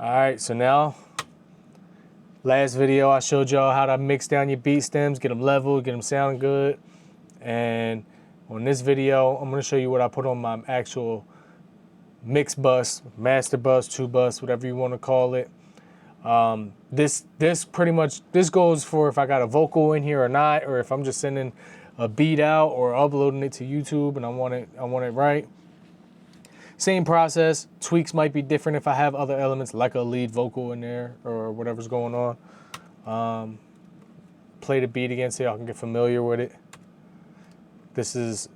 All right, so now, last video I showed y'all how to mix down your beat stems, get them level, get them sounding good. And on this video, I'm gonna show you what I put on my actual mix bus, master bus, 2 bus, whatever you wanna call it. This pretty much, this goes for if I got a vocal in here or not, or if I'm just sending a beat out or uploading it to YouTube and I want it right. Same process, tweaks might be different if I have other elements like a lead vocal in there or whatever's going on. Play the beat again so y'all can get familiar with it. This is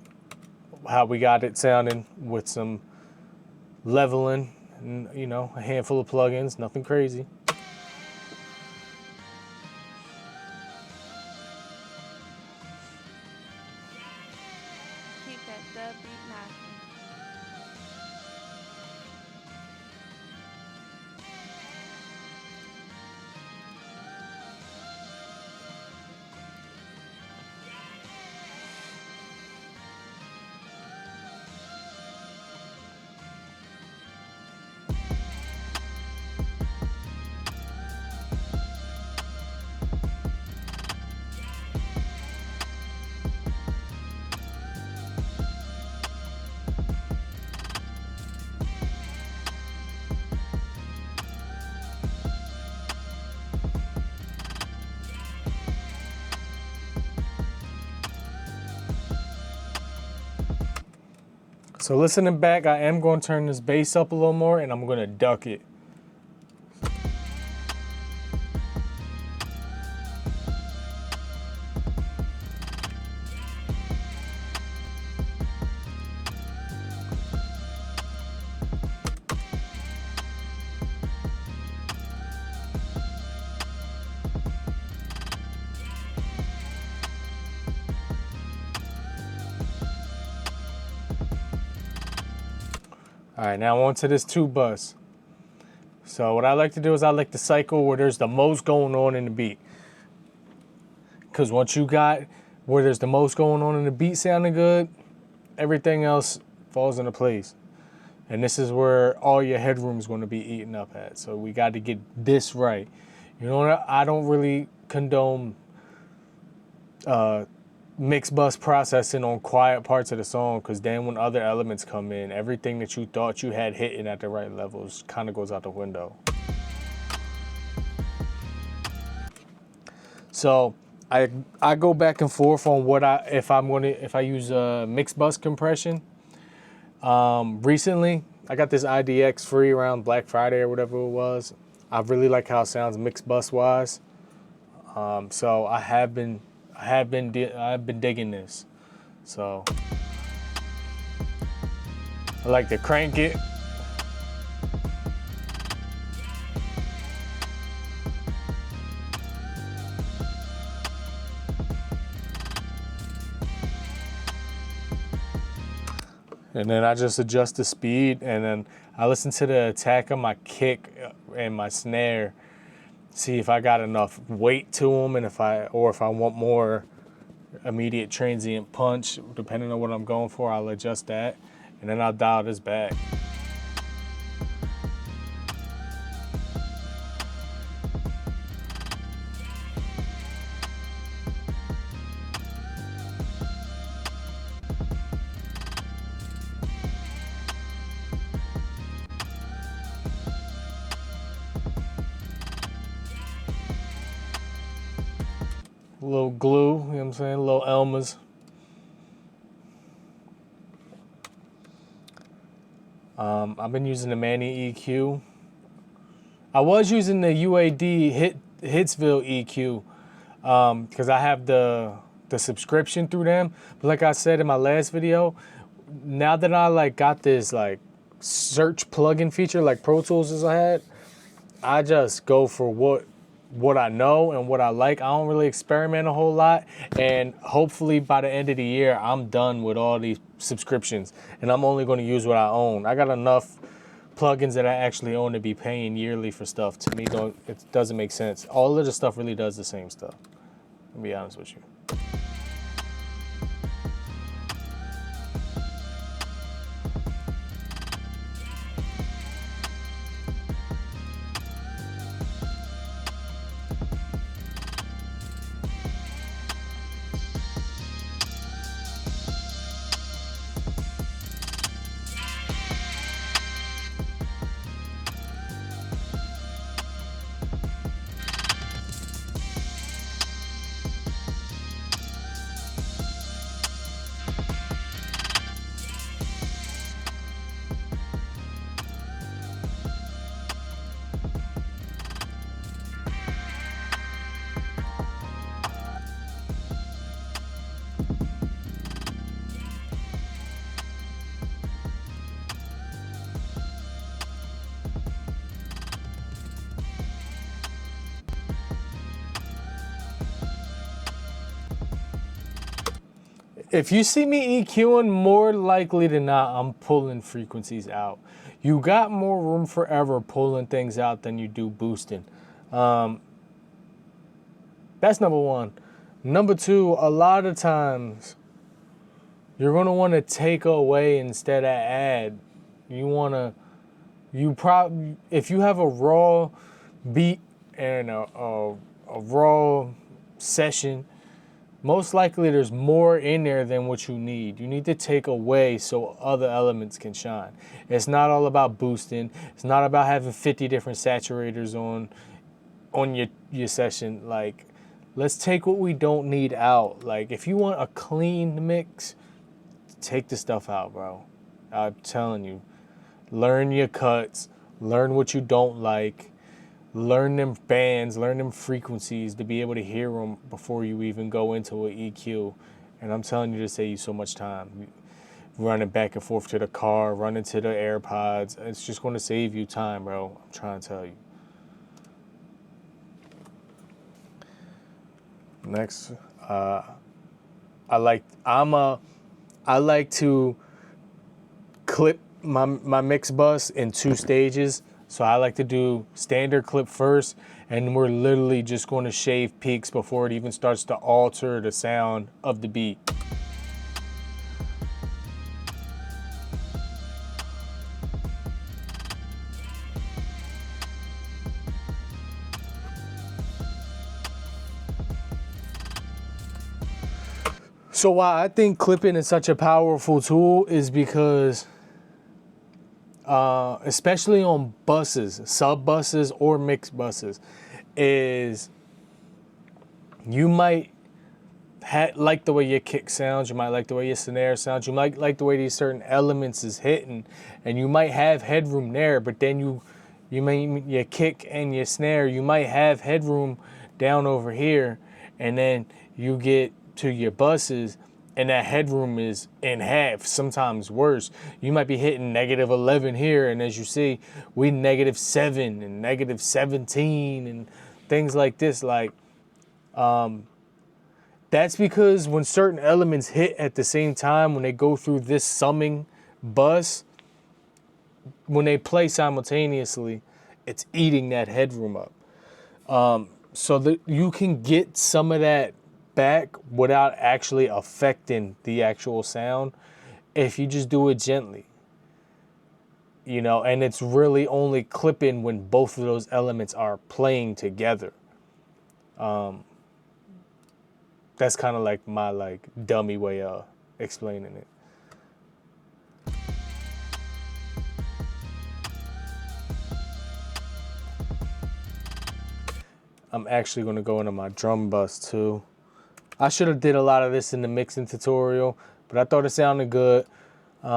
how we got it sounding with some leveling and, you know, a handful of plugins, nothing crazy. Keep that dub beat knocking. So listening back, I am going to turn this bass up a little more and I'm going to duck it. All right, now on to this 2 bus. So what I like to do is I like to cycle where there's the most going on in the beat. Because once you got where there's the most going on in the beat sounding good, everything else falls into place. And this is where all your headroom is going to be eaten up at. So we got to get this right. You know what? I don't really condone mix bus processing on quiet parts of the song, because then when other elements come in, everything that you thought you had hitting at the right levels kind of goes out the window. So I go back and forth on what if I use mix bus compression. Recently I got this IDX free around Black Friday or whatever it was. I really like how it sounds mix bus wise. So I've been digging this. So I like to crank it. And then I just adjust the speed, and then I listen to the attack of my kick and my snare, see if I got enough weight to them, and if I want more immediate transient punch, depending on what I'm going for, I'll adjust that, and then I'll dial this back. A little glue, you know what I'm saying? A little Elmer's. I've been using the Manny EQ. I was using the UAD Hitsville EQ because I have the subscription through them. But like I said in my last video, now that I like got this like search plugin feature like Pro Tools as I had, I just go for what I know and what I like. I don't really experiment a whole lot, and hopefully by the end of the year I'm done with all these subscriptions and I'm only going to use what I own. I got enough plugins that I actually own to be paying yearly for stuff. To me, it doesn't make sense. All of the stuff really does the same stuff, to be honest with you. If you see me EQing, more likely than not, I'm pulling frequencies out. You got more room for error pulling things out than you do boosting. That's number one. Number two, a lot of times you're going to want to take away instead of add. If you have a raw beat and a raw session, most likely there's more in there than what you need. You need to take away so other elements can shine. It's not all about boosting. It's not about having 50 different saturators on your session. Like, let's take what we don't need out. Like, if you want a clean mix, take the stuff out, bro. I'm telling you. Learn your cuts. Learn what you don't like. Learn them bands, learn them frequencies to be able to hear them before you even go into an EQ. And I'm telling you to save you so much time. Running back and forth to the car, running to the AirPods. It's just going to save you time, bro. I'm trying to tell you. Next, I like to clip my mix bus in 2 stages. So I like to do standard clip first, and we're literally just going to shave peaks before it even starts to alter the sound of the beat. So why I think clipping is such a powerful tool is because especially on buses, sub buses or mixed buses, is you might like the way your kick sounds, you might like the way your snare sounds, you might like the way these certain elements is hitting, and you might have headroom there, but then your kick and your snare, you might have headroom down over here, and then you get to your buses and that headroom is in half, sometimes worse. You might be hitting -11 here, and as you see, we -7 and -17 and things like this. Like, that's because when certain elements hit at the same time, when they go through this summing bus, when they play simultaneously, it's eating that headroom up. So that you can get some of that back without actually affecting the actual sound if you just do it gently, and it's really only clipping when both of those elements are playing together. That's kind of like my dummy way of explaining it. I'm actually going to go into my drum bus too. I should have did a lot of this in the mixing tutorial, but I thought it sounded good. You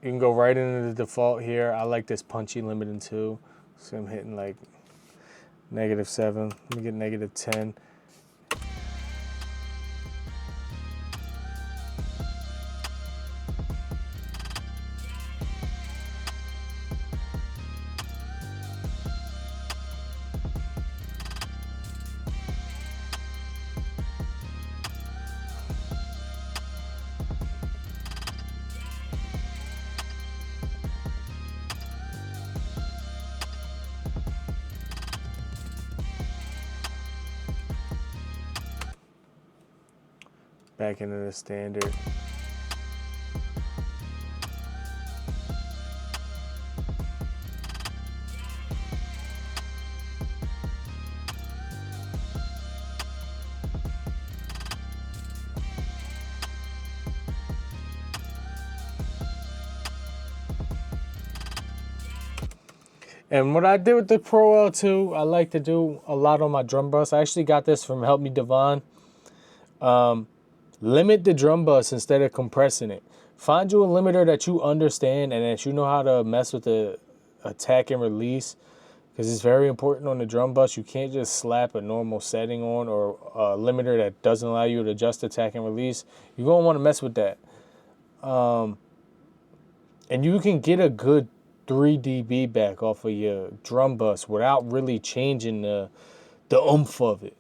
can go right into the default here. I like this punchy limiting too. So I'm hitting like -7. Let me get -10. Back into the standard. And what I did with the Pro L2, I like to do a lot on my drum bus. I actually got this from Help Me Devon. Limit the drum bus instead of compressing it. Find you a limiter that you understand and that you know how to mess with the attack and release, because it's very important on the drum bus. You can't just slap a normal setting on or a limiter that doesn't allow you to adjust attack and release. You're going to want to mess with that. And you can get a good 3 dB back off of your drum bus without really changing the oomph of it.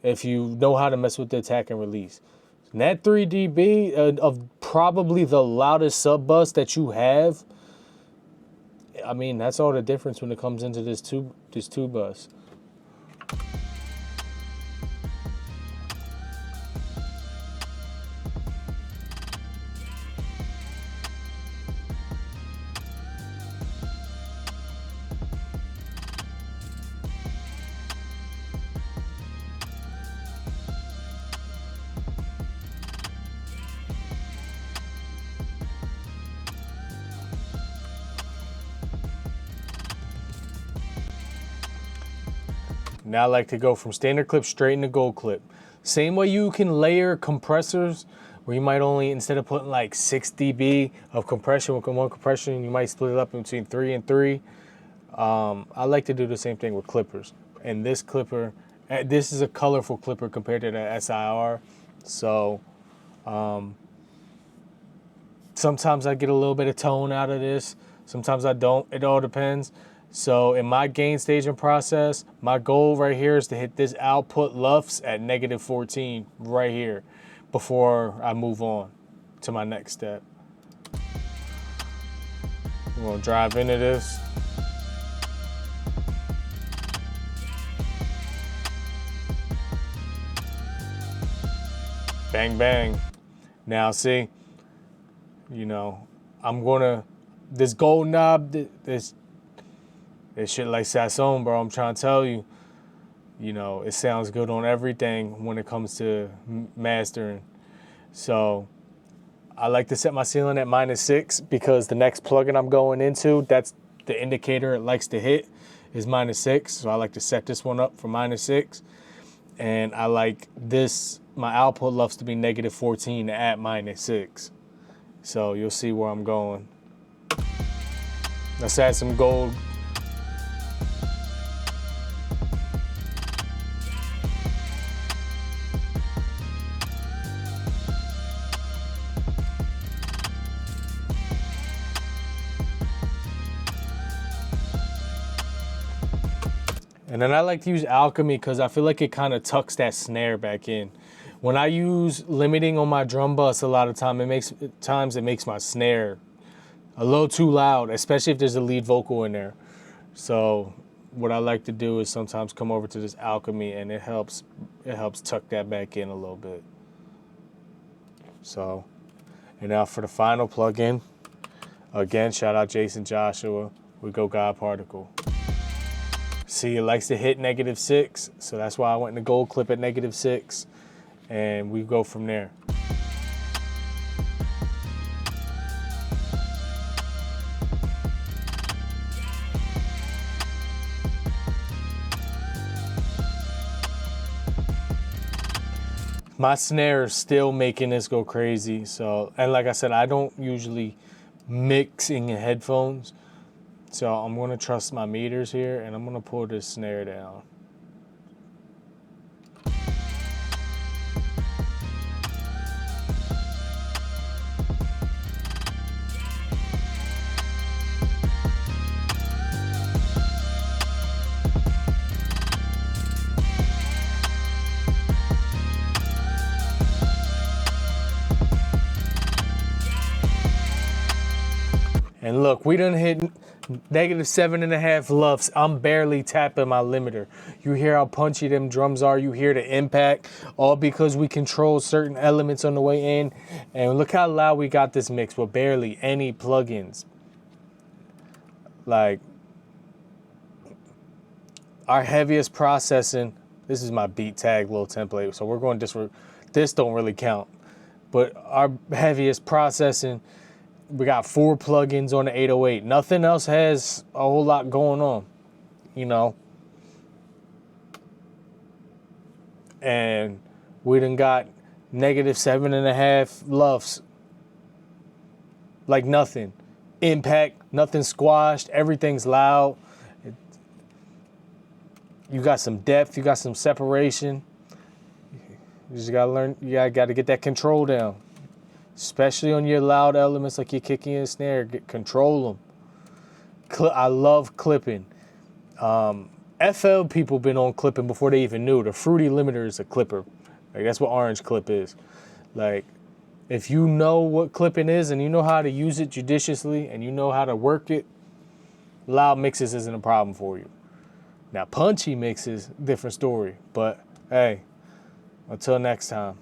if you know how to mess with the attack and release. And that 3 dB of probably the loudest sub bus that you have, I mean, that's all the difference when it comes into this tube bus. Now I like to go from standard clip straight into gold clip. Same way you can layer compressors, where you might only, instead of putting like 6 dB of compression with one compression, you might split it up between 3 and 3. I like to do the same thing with clippers. And this clipper, this is a colorful clipper compared to the SIR. So sometimes I get a little bit of tone out of this. Sometimes I don't. It all depends. So in my gain staging process, my goal right here is to hit this output LUFS at -14 right here before I move on to my next step. I'm gonna drive into this. Bang, bang. Now see, you know, I'm gonna, this gold knob, this shit like Sasson, bro. I'm trying to tell you, you know, it sounds good on everything when it comes to mastering. So I like to set my ceiling at -6 because the next plugin I'm going into, that's the indicator it likes to hit, is -6. So I like to set this one up for -6. And I like this, my output LUFS to be -14 at -6. So you'll see where I'm going. Let's add some gold. And then I like to use Alchemy because I feel like it kind of tucks that snare back in. When I use limiting on my drum bus, a lot of time it makes my snare a little too loud, especially if there's a lead vocal in there. So what I like to do is sometimes come over to this Alchemy, and it helps tuck that back in a little bit. So, and now for the final plugin, again, shout out Jason Joshua, we go God Particle. See, it likes to hit -6, so that's why I went in the gold clip at -6, and we go from there. My snare is still making this go crazy, so, and like I said, I don't usually mix in headphones. So I'm gonna trust my meters here, and I'm gonna pull this snare down. And look, we done hit -7.5 LUFS. I'm barely tapping my limiter. You hear how punchy them drums are. You hear the impact, all because we control certain elements on the way in. And look how loud we got this mix with barely any plugins. Like, our heaviest processing, this is my beat tag little template, so we're going this don't really count. But our heaviest processing, we got 4 plugins on the 808. Nothing else has a whole lot going on, you know. And we done got -7.5 LUFS. Like nothing. Impact, nothing squashed, everything's loud. You got some depth, you got some separation. You just gotta learn, you gotta get that control down. Especially on your loud elements like your kicking and snare, control them. I love clipping. FL people been on clipping before they even knew. The fruity limiter is a clipper. Like, that's what orange clip is. Like, if you know what clipping is and you know how to use it judiciously and you know how to work it, loud mixes isn't a problem for you. Now, punchy mixes, different story. But hey, until next time.